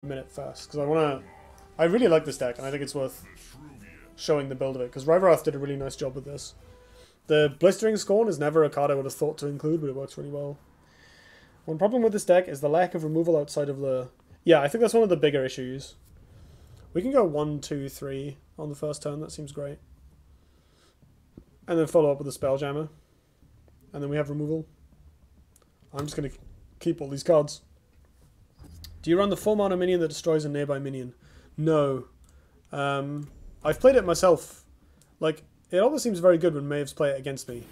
minute first, because I really like this deck, and I think it's worth showing the build of it, because Rivaroth did a really nice job with this. The Blistering Scorn is never a card I would have thought to include, but it works really well. One problem with this deck is the lack of removal outside of the... Yeah, I think that's one of the bigger issues. We can go 1, 2, 3 on the first turn, that seems great. And then follow up with a Spelljammer. And then we have removal. I'm just going to keep all these cards. Do you run the 4-mana minion that destroys a nearby minion? No. I've played it myself. Like, it always seems very good when Maves play it against me.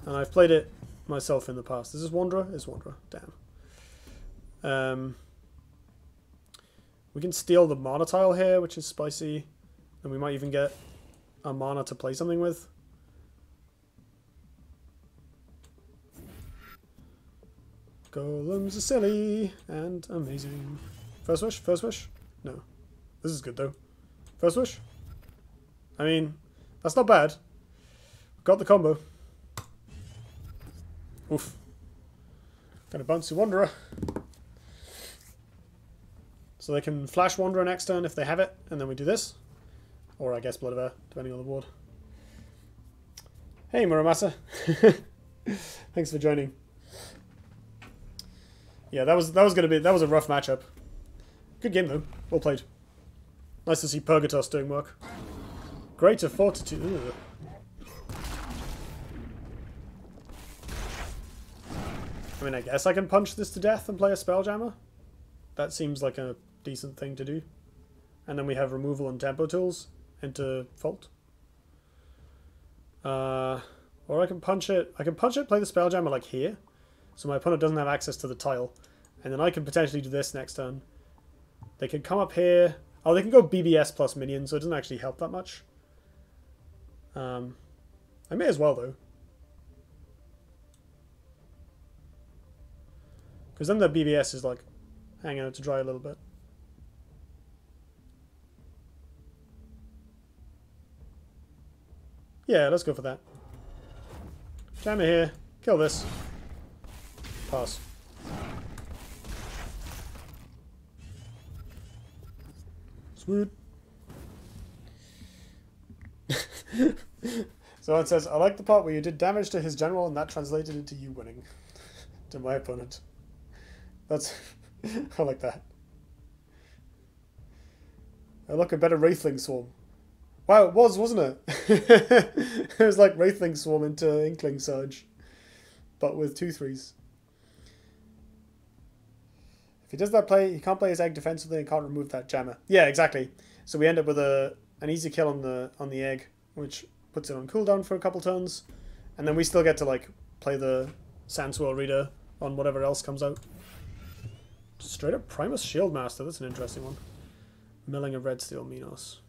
And I've played it myself in the past. Is this Wanderer? It's Wanderer. Damn. We can steal the mana tile here, which is spicy. And we might even get a mana to play something with. Golems are silly and amazing. First wish? First wish? No. This is good though. First wish? I mean, that's not bad. Got the combo. Oof. Gonna bounce the Wanderer. So they can flash Wanderer next turn if they have it, and then we do this. Or I guess Blood of Air, depending on the board. Hey Muramasa. Thanks for joining. Yeah, that was a rough matchup. Good game though. Well played. Nice to see Purgatos doing work. Greater Fortitude. Ugh. I mean, I guess I can punch this to death and play a Spelljammer. That seems like a decent thing to do. And then we have removal and tempo tools into Fault. Or I can punch it. I can punch it, play the Spelljammer like here. So my opponent doesn't have access to the tile. And then I can potentially do this next turn. They can come up here. Oh, they can go BBS plus minion, so it doesn't actually help that much. I may as well, though. Because then the BBS is, like, hanging out to dry a little bit. Yeah, let's go for that. Jam it here. Kill this. Pass. Sweet. So it says, I like the part where you did damage to his general and that translated into you winning. To my opponent. That's... I like that. I look a better Wraithling Swarm. Wow, it was, wasn't it? It was like Wraithling Swarm into Inkling Surge. But with 2/3s. If he does that play, he can't play his egg defensively and can't remove that jammer. Yeah, exactly. So we end up with an easy kill on the egg, which puts it on cooldown for a couple turns, and then we still get to like play the Sandswell Reader on whatever else comes out. Straight up Primus Shieldmaster. That's an interesting one. Milling of Red Steel Minos.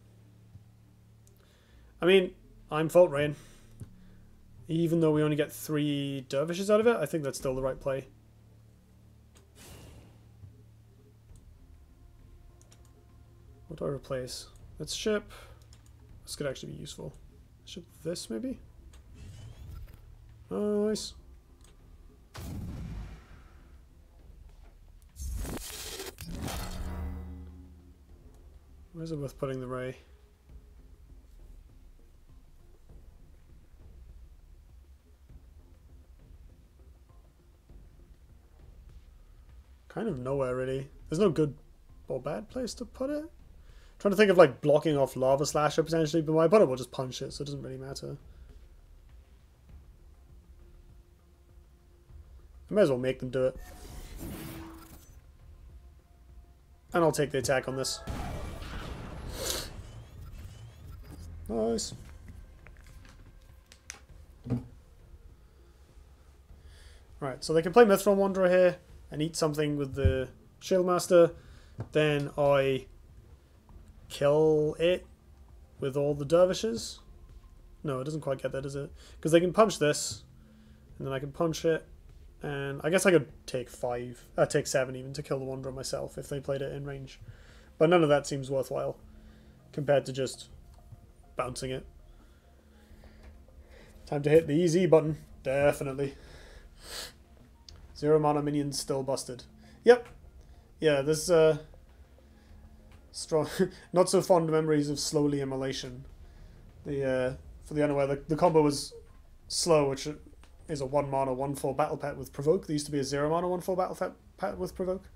I mean, I'm Fault Rain. Even though we only get 3 dervishes out of it, I think that's still the right play. What do I replace? Let's ship. This could actually be useful. Ship this, maybe? Nice. Where's it worth putting the Ray? Kind of nowhere, really. There's no good or bad place to put it. Trying to think of like blocking off Lava Slasher potentially, but my opponent will just punch it, so it doesn't really matter. I may as well make them do it. And I'll take the attack on this. Nice. Right, so they can play Mithril Wanderer here and eat something with the Shieldmaster. Then I kill it with all the dervishes. No, it doesn't quite get there, does it? Because they can punch this, and then I can punch it, and I guess I could take 7 even to kill the Wanderer myself if they played it in range. But none of that seems worthwhile compared to just bouncing it. Time to hit the easy button. Definitely. 0 mana minions still busted. Yep. Yeah, this Strong, not so fond memories of slowly immolation. For the unaware, the combo was slow, which is a 1 mana 1/4 battle pet with provoke. There used to be a 0 mana 1/4 battle pet with provoke,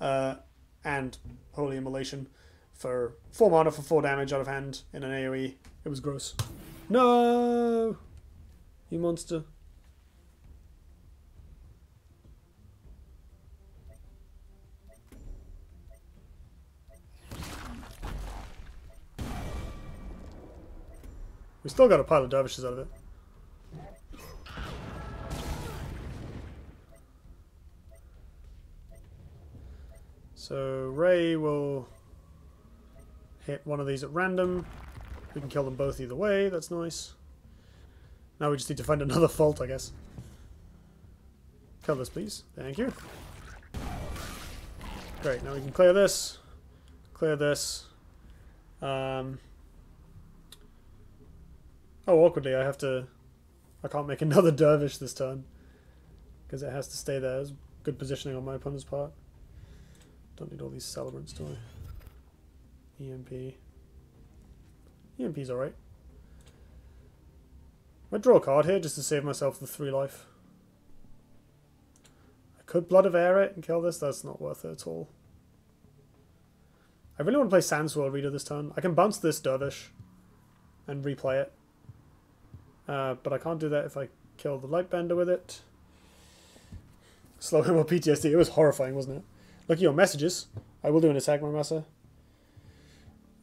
and holy immolation for 4 mana for 4 damage out of hand in an AOE. It was gross. No, you monster. We still got a pile of dervishes out of it. So Ray will hit one of these at random. We can kill them both either way. That's nice. Now we just need to find another fault, I guess. Kill this, please. Thank you. Great. Now we can clear this. Clear this. Oh, awkwardly, I can't make another dervish this turn. Because it has to stay there. It's good positioning on my opponent's part. Don't need all these celebrants, do I? EMP. EMP's alright. I draw a card here just to save myself the 3 life. I could Blood of Air it and kill this. That's not worth it at all. I really want to play Sandswirl Reader this turn. I can bounce this dervish and replay it. But I can't do that if I kill the Lightbender with it. Slow him or PTSD. It was horrifying, wasn't it? Look at your messages. I will do an attack, Marmasa.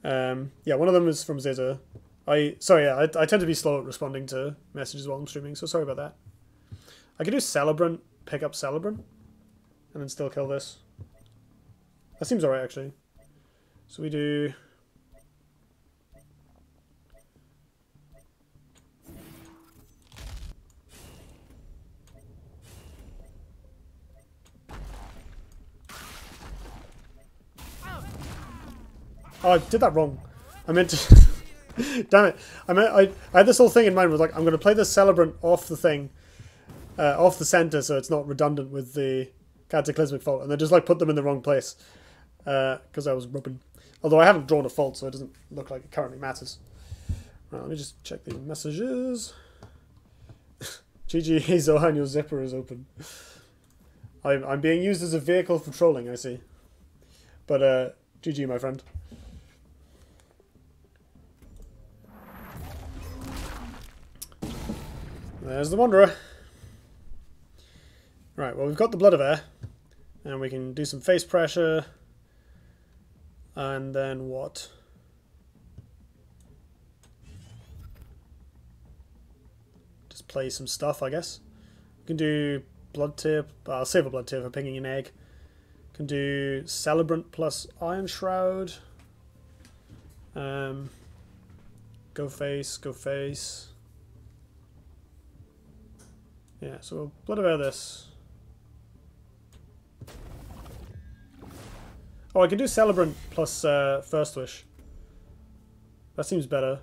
Yeah, one of them is from Zizza. I tend to be slow at responding to messages while I'm streaming, so sorry about that. I could do Celebrant, pick up Celebrant, and then still kill this. That seems alright, actually. So we do... Oh, I did that wrong. I meant to... Damn it. I had this whole thing in mind. Was like, I'm going to play the Celebrant off the thing. Off the center so it's not redundant with the Cataclysmic Fault. And then just like put them in the wrong place. Because I was rubbing. Although I haven't drawn a fault so it doesn't look like it currently matters. Right, let me just check the messages. GG, Zohan, your zipper is open. I'm being used as a vehicle for trolling, I see. But GG, my friend. There's the Wanderer. Right, well, we've got the Blood of Air. And we can do some face pressure. And then what? Just play some stuff, I guess. We can do Blood Tip. I'll save a Blood Tip for pinging an egg. Can do Celebrant plus Iron Shroud. Go face, go face. Yeah, so we'll Blood of Air this. Oh, I can do Celebrant plus First Wish. That seems better.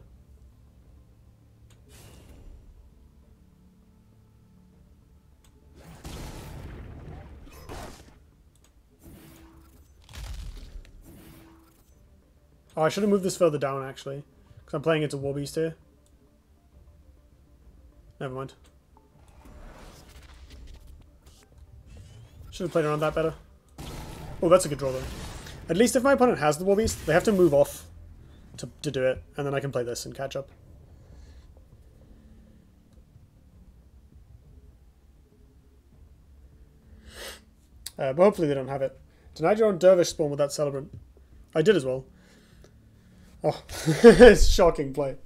Oh, I should have moved this further down, actually. Because I'm playing into Warbeast here. Never mind. Should have played around that better. Oh, that's a good draw, though. At least if my opponent has the Warbeast, they have to move off to do it. And then I can play this and catch up. But hopefully they don't have it. Denied your own Dervish spawn with that Celebrant. I did as well. Oh, it's shocking play.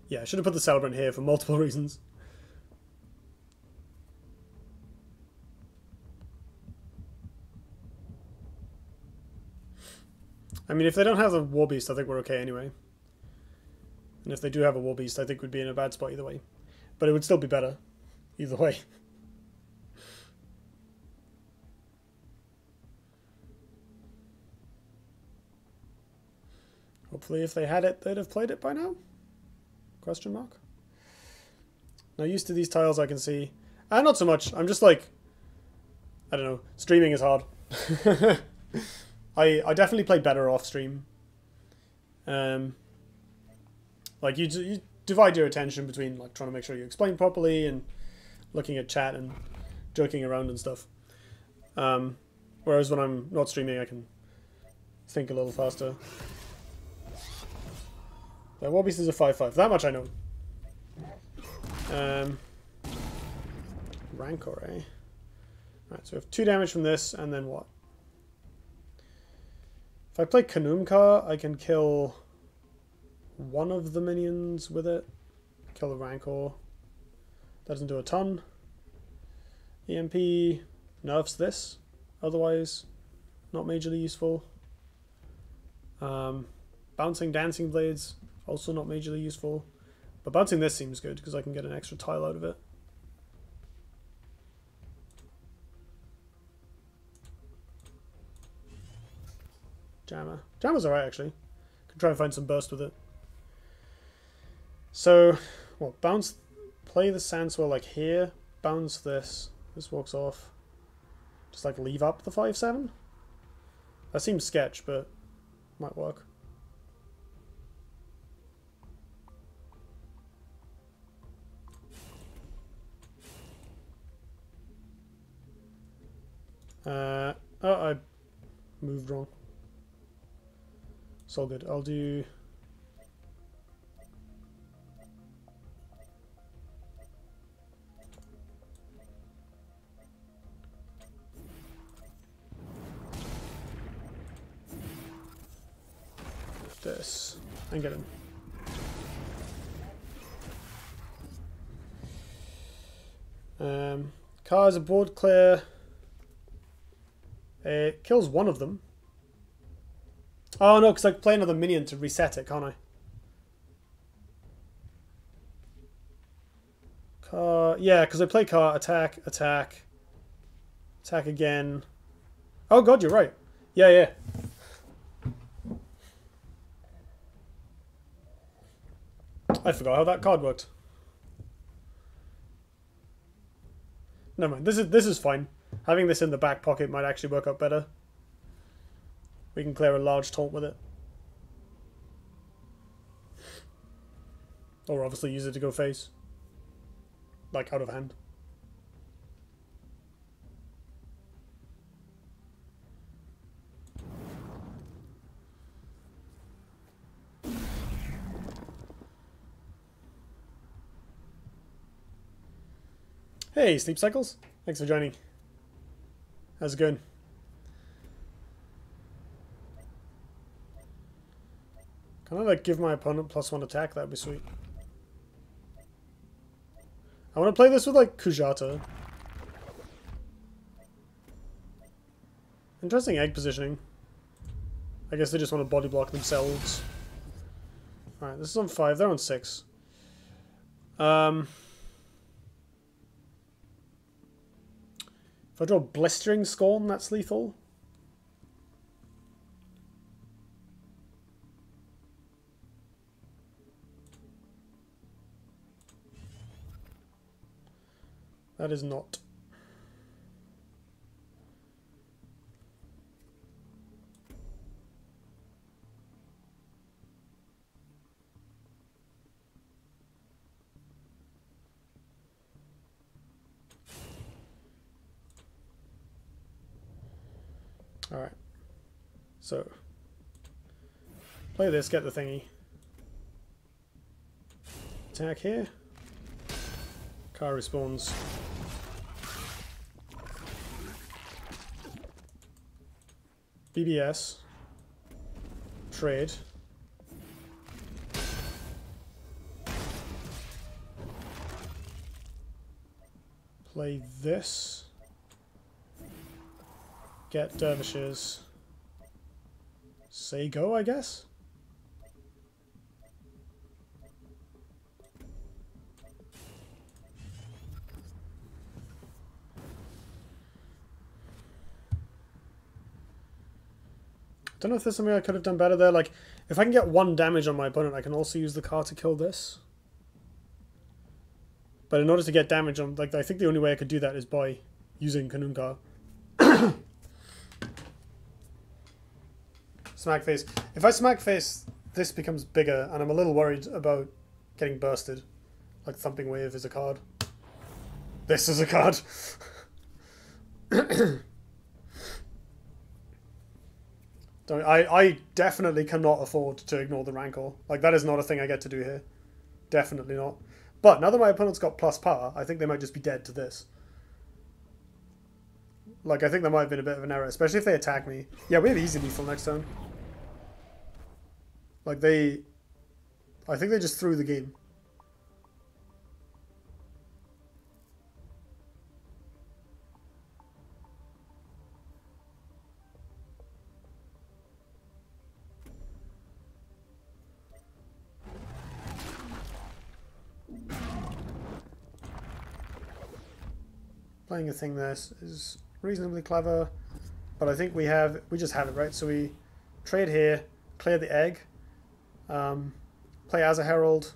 Yeah, I should have put the Celebrant here for multiple reasons. I mean, if they don't have the Warbeast, I think we're okay anyway. And if they do have a Warbeast, I think we'd be in a bad spot either way. But it would still be better either way. Hopefully if they had it, they'd have played it by now? Question mark? Now used to these tiles I can see. Not so much. I'm just like I don't know. Streaming is hard. I definitely play better off stream. Like you divide your attention between like trying to make sure you explain properly and looking at chat and joking around and stuff. Whereas when I'm not streaming, I can think a little faster. Yeah, Warbeast is a 5/5. That much I know. Rancor, eh? Right, so we have 2 damage from this, and then what? If I play Kanumka, I can kill one of the minions with it. Kill the Rancor. That doesn't do a ton. EMP nerfs this. Otherwise, not majorly useful. Bouncing Dancing Blades, also not majorly useful. But bouncing this seems good, because I can get an extra tile out of it. Jammer. Jammer's alright, actually. Could try and find some burst with it. So, what? Bounce, play the Sandswell like here. Bounce this. This walks off. Just like leave up the 5/7. That seems sketch, but might work. Oh, I moved wrong. It's all good. I'll do... this. And get him. Car is a board clear. It kills one of them. Oh no, because I play another minion to reset it, can't I? Car, yeah, because I play car, attack, attack, attack again. Oh god, you're right. Yeah, yeah. I forgot how that card worked. Never mind. This is fine. Having this in the back pocket might actually work out better. We can clear a large taunt with it. Or obviously use it to go face. Like out of hand. Hey, Sleep Cycles. Thanks for joining. How's it going? Can I like give my opponent +1 attack? That'd be sweet. I want to play this with like Kujata. Interesting egg positioning. I guess they just want to body block themselves. Alright, this is on 5. They're on 6. If I draw Blistering Scorn, that's lethal. That is not. Alright. So, play this, get the thingy. Attack here. Car respawns. BBS. Trade. Play this. Get dervishes. Say go, I guess? I don't know if there's something I could have done better there. Like, if I can get 1 damage on my opponent, I can also use the car to kill this. But in order to get damage on... Like, I think the only way I could do that is by using Kanunka. Smack face. If I smack face, this becomes bigger, and I'm a little worried about getting bursted. Like Thumping Wave is a card. This is a card. I definitely cannot afford to ignore the Rancor. Like, that is not a thing I get to do here. Definitely not. But now that my opponent's got plus power, I think they might just be dead to this. Like, I think that might have been a bit of an error, especially if they attack me. Yeah, we have easy lethal next turn. Like, I think they just threw the game. Playing a thing there is reasonably clever, but I think we just have it, right? So we trade here, clear the egg, play as a herald.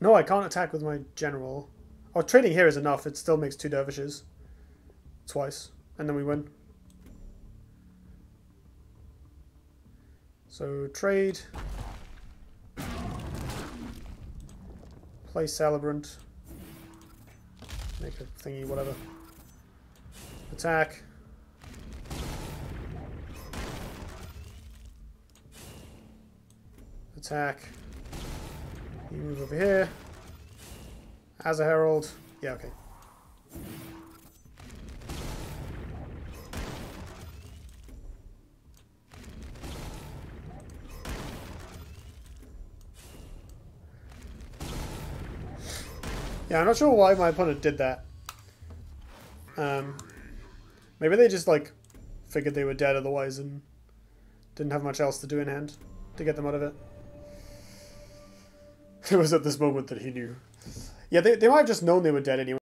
No, I can't attack with my general. Oh, trading here is enough. It still makes 2 dervishes. Twice. And then we win. So trade. Play Celebrant. Make a thingy, whatever. Attack. Attack. You move over here. As a herald. Yeah, okay. Yeah, I'm not sure why my opponent did that. Maybe they just, like, figured they were dead otherwise and didn't have much else to do in hand to get them out of it. It was at this moment that he knew. Yeah, they might have just known they were dead anyway.